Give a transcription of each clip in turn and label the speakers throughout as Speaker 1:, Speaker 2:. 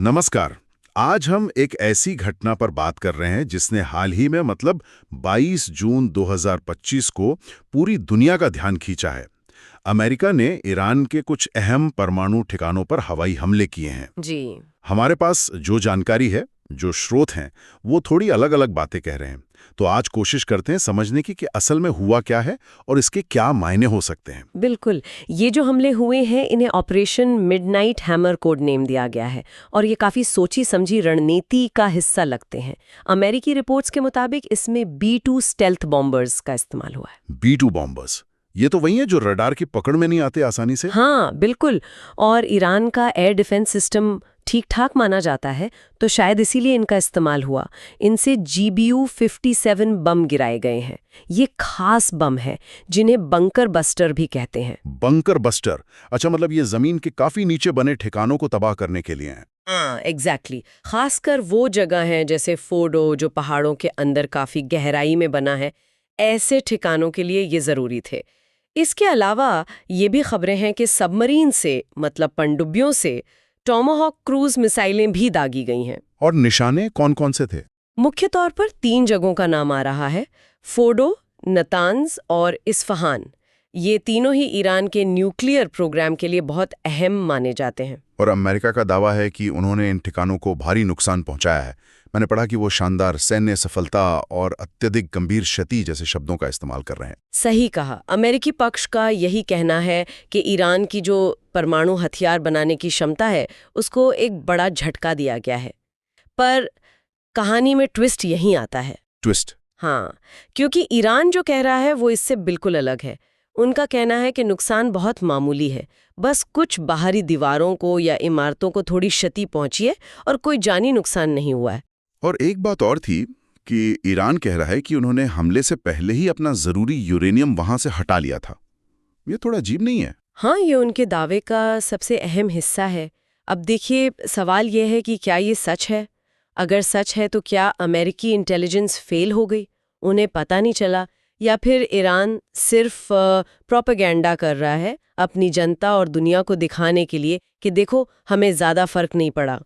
Speaker 1: नमस्कार। आज हम एक ऐसी घटना पर बात कर रहे हैं जिसने हाल ही में 22 जून 2025 को पूरी दुनिया का ध्यान खींचा है। अमेरिका ने ईरान के कुछ अहम परमाणु ठिकानों पर हवाई हमले किए हैं।
Speaker 2: जी।
Speaker 1: हमारे पास जो जानकारी है, जो स्रोत हैं, वो थोड़ी अलग-अलग बातें कह रहे हैं। तो आज कोशिश करते हैं समझने की कि असल में हुआ क्या है और इसके क्या मायने हो सकते हैं।
Speaker 2: बिल्कुल। ये जो हमले हुए हैं इन्हें operation midnight hammer code name दिया गया है और ये काफ़ी सोची समझी रणनीति का हिस्सा लगते हैं। अमेरिकी रिपोर्ट्स के मुताबिक इसमें B-2 स्टेल्थ बॉम्बर्स का इस्तेमाल हुआ है।
Speaker 1: B-2 बॉम्बर्स, ये तो वही है जो रडार की पकड़ में नहीं आते आसानी से।
Speaker 2: हाँ, बिल्कुल। और ईरान का एयर डिफेंस सिस्टम ठीक ठाक माना जाता है, तो शायद इसीलिए इनका इस्तेमाल हुआ। इनसे GBU-57 बम गिराए गए हैं। ये खास बम है जिन्हें बंकर बस्टर भी कहते हैं।
Speaker 1: बंकर बस्टर, अच्छा, मतलब ये जमीन के काफी नीचे बने ठिकानों को तबाह करने के लिए हैं।
Speaker 2: हाँ, एग्जैक्टली। खासकर वो जगह है जैसे फोर्डो जो पहाड़ों के अंदर काफी गहराई में बना है, ऐसे ठिकानों के लिए ये जरूरी थे। इसके अलावा ये भी खबरें हैं कि सबमरीन से मतलब पनडुब्बियों से टॉमाहॉक क्रूज मिसाइलें भी दागी गई हैं।
Speaker 1: और निशाने कौन कौन से थे?
Speaker 2: मुख्य तौर पर 3 जगहों का नाम आ रहा है, फोर्डो, नतान्ज और इस्फहान। ये तीनों ही ईरान के न्यूक्लियर प्रोग्राम के लिए बहुत अहम माने जाते हैं।
Speaker 1: और अमेरिका का दावा है कि उन्होंने इन ठिकानों को भारी नुकसान पहुंचाया है। मैंने पढ़ा कि वो शानदार सैन्य सफलता और अत्यधिक गंभीर क्षति जैसे शब्दों का इस्तेमाल कर रहे हैं।
Speaker 2: सही कहा। अमेरिकी पक्ष का यही कहना है कि ईरान की जो परमाणु हथियार बनाने की क्षमता है उसको एक बड़ा झटका दिया गया है। पर कहानी में ट्विस्ट यहीं आता है।
Speaker 1: ट्विस्ट?
Speaker 2: हाँ, क्योंकि ईरान जो कह रहा है वो इससे बिल्कुल अलग है। उनका कहना है कि नुकसान बहुत मामूली है, बस कुछ बाहरी दीवारों को या इमारतों को थोड़ी क्षति पहुंची है और कोई जानी नुकसान नहीं हुआ है।
Speaker 1: और एक बात और थी कि ईरान कह रहा है कि उन्होंने हमले से पहले ही अपना जरूरी यूरेनियम वहां से हटा लिया था। ये थोड़ा अजीब नहीं है?
Speaker 2: हाँ, ये उनके दावे का सबसे अहम हिस्सा है। अब देखिए, सवाल ये है कि क्या ये सच है? अगर सच है तो क्या अमेरिकी इंटेलिजेंस फेल हो गई, उन्हें पता नहीं चला, या फिर ईरान सिर्फ प्रोपेगेंडा कर रहा है अपनी जनता और दुनिया को दिखाने के लिए कि देखो हमें ज़्यादा फर्क नहीं पड़ा।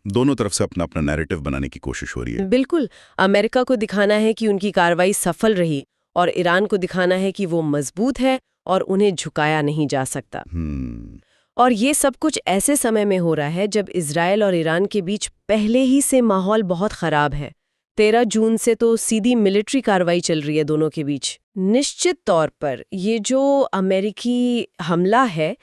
Speaker 1: दोनों तरफ से अपना अपना नैरेटिव बनाने की कोशिश हो रही है।
Speaker 2: बिल्कुल। अमेरिका को दिखाना है कि उनकी कार्रवाई सफल रही और ईरान को दिखाना है कि वो मजबूत है और उन्हें झुकाया नहीं जा सकता। और ये सब कुछ ऐसे समय में हो रहा है जब इजराइल और ईरान के बीच पहले ही से माहौल बहुत खराब है। 13 जून से तो सीधी मिलिट्री कार्रवाई चल रही है दोनों के बीच। निश्चित तौर पर ये जो अमेरिकी हमला है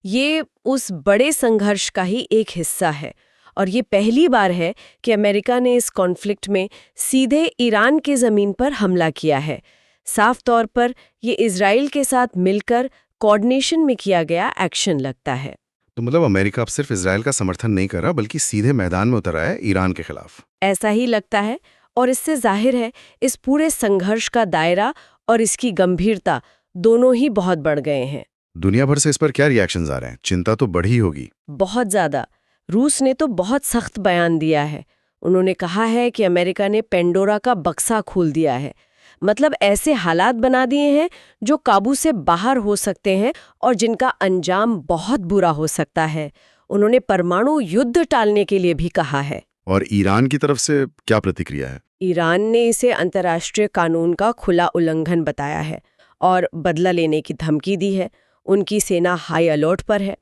Speaker 2: ये उस बड़े संघर्ष का ही एक हिस्सा है और ये पहली बार है कि अमेरिका ने इस कॉन्फ्लिक्ट में सीधे ईरान के ज़मीन पर हमला किया है। साफ तौर पर ये इजराइल के साथ मिलकर कोऑर्डिनेशन में किया गया एक्शन लगता है।
Speaker 3: तो मतलब अमेरिका अब सिर्फ इजराइल का समर्थन नहीं कर रहा बल्कि सीधे मैदान में उतर आया है ईरान के खिलाफ।
Speaker 2: ऐसा ही लगता है और इससे जाहिर है इस पूरे संघर्ष का दायरा और इसकी गंभीरता दोनों ही बहुत बढ़ गए हैं।
Speaker 3: दुनिया भर से इस पर क्या रिएक्शंस आ रहे हैं? चिंता तो बढ़ी होगी।
Speaker 2: बहुत ज़्यादा। रूस ने तो बहुत सख्त बयान दिया है। उन्होंने कहा है कि अमेरिका ने पेंडोरा का बक्सा खोल दिया है, मतलब ऐसे हालात बना दिए हैं जो काबू से बाहर हो सकते हैं और जिनका अंजाम बहुत बुरा हो सकता है। उन्होंने परमाणु युद्ध टालने के लिए भी कहा है।
Speaker 3: और ईरान की तरफ से क्या प्रतिक्रिया है?
Speaker 2: ईरान ने इसे अंतर्राष्ट्रीय कानून का खुला उल्लंघन बताया है और बदला लेने की धमकी दी है। उनकी सेना हाई अलर्ट पर है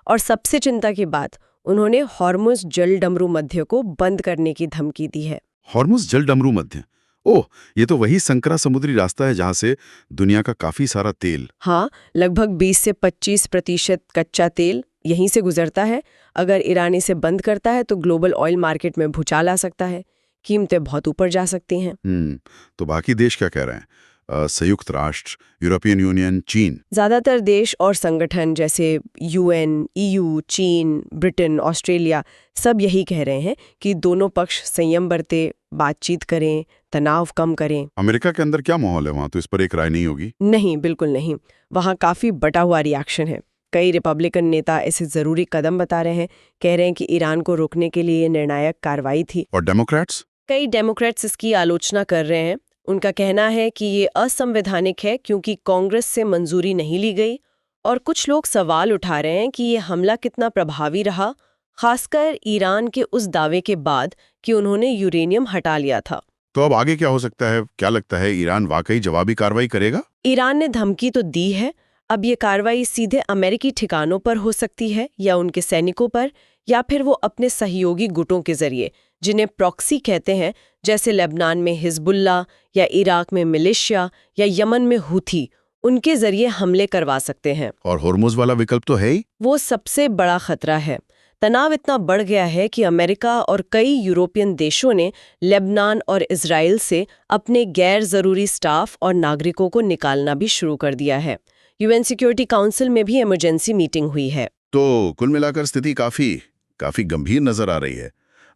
Speaker 2: और सबसे चिंता की बात, उन्होंने हॉर्मुज़ जल डमरू मध्य को बंद करने की धमकी दी है।
Speaker 3: हॉर्मुज़ जल डमरू मध्य? ओह, ये तो वही संकरा समुद्री रास्ता है जहां से दुनिया का काफी सारा तेल।
Speaker 2: हाँ, लगभग 20 से 25% कच्चा तेल यहीं से गुजरता है। अगर ईरान इसे बंद करता है तो ग्लोबल ऑयल मार्केट में भूचाल आ सकता है, कीमतें बहुत ऊपर जा सकती हैं।
Speaker 3: तो बाकी देश क्या कह रहे हैं? संयुक्त राष्ट्र, यूरोपियन यूनियन, चीन?
Speaker 2: ज्यादातर देश और संगठन जैसे UN, EU, चीन, ब्रिटेन, ऑस्ट्रेलिया सब यही कह रहे हैं कि दोनों पक्ष संयम बरते, बातचीत करें, तनाव कम करें।
Speaker 1: अमेरिका के अंदर क्या माहौल है वहां? तो इस पर एक राय नहीं होगी?
Speaker 2: नहीं, बिल्कुल नहीं। वहाँ काफी बटा हुआ रिएक्शन है। कई रिपब्लिकन नेता इसे जरूरी कदम बता रहे हैं, कह रहे हैं कि ईरान को रोकने के लिए निर्णायक कार्रवाई थी।
Speaker 1: और डेमोक्रेट्स?
Speaker 2: कई डेमोक्रेट्स इसकी आलोचना कर रहे हैं। उनका कहना है कि ये असंवैधानिक है क्योंकि कांग्रेस से मंजूरी नहीं ली गई, और कुछ लोग सवाल उठा रहे हैं कि ये हमला कितना प्रभावी रहा, खासकर ईरान के उस दावे के बाद कि उन्होंने यूरेनियम हटा लिया था।
Speaker 3: तो अब आगे क्या हो सकता है? क्या लगता है, ईरान वाकई जवाबी कार्रवाई करेगा?
Speaker 2: ईरान ने धमकी तो दी है। अब ये कार्रवाई सीधे अमेरिकी ठिकानों पर हो सकती है या उनके सैनिकों पर, या फिर वो अपने सहयोगी गुटों के जरिए, जिन्हें प्रॉक्सी कहते हैं, जैसे लेबनान में हिजबुल्ला या इराक में मिलिशिया या यमन में हूथी, उनके जरिए हमले करवा सकते हैं।
Speaker 3: और होर्मुज वाला विकल्प तो है ही।
Speaker 2: वो सबसे बड़ा खतरा है। तनाव इतना बढ़ गया है कि अमेरिका और कई यूरोपियन देशों ने लेबनान और इजराइल से अपने गैर जरूरी स्टाफ और नागरिकों को निकालना भी शुरू कर दिया है। यूएन सिक्योरिटी काउंसिल में भी इमरजेंसी मीटिंग हुई है।
Speaker 3: तो कुल मिलाकर स्थिति काफी गंभीर नजर आ रही है।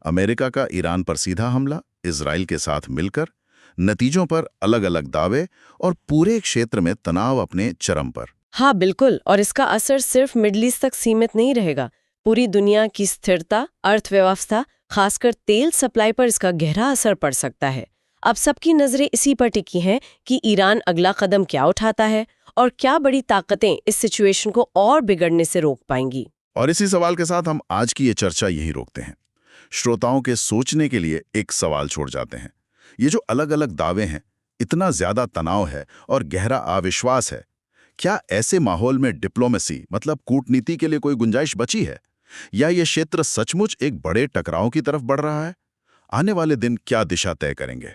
Speaker 3: अमेरिका का ईरान पर सीधा हमला, इजराइल के साथ मिलकर, नतीजों पर अलग-अलग दावे और पूरे क्षेत्र में तनाव अपने चरम पर।
Speaker 2: हाँ बिल्कुल, और इसका असर सिर्फ मिडल ईस्ट तक सीमित नहीं रहेगा। पूरी दुनिया की स्थिरता, अर्थव्यवस्था, खासकर तेल सप्लाई पर इसका गहरा असर पड़ सकता है। अब सबकी नजरें इसी पर टिकी हैं कि ईरान अगला कदम क्या उठाता है और क्या बड़ी ताकतें इस सिचुएशन को और बिगड़ने से रोक पाएंगी।
Speaker 3: और इसी सवाल के साथ हम आज की ये चर्चा यहीं रोकते हैं। श्रोताओं के सोचने के लिए एक सवाल छोड़ जाते हैं। ये जो अलग-अलग दावे हैं, इतना ज्यादा तनाव है और गहरा अविश्वास है, क्या ऐसे माहौल में डिप्लोमेसी मतलब कूटनीति के लिए कोई गुंजाइश बची है, या ये क्षेत्र सचमुच एक बड़े टकराव की तरफ बढ़ रहा है? आने वाले दिन क्या दिशा तय करेंगे।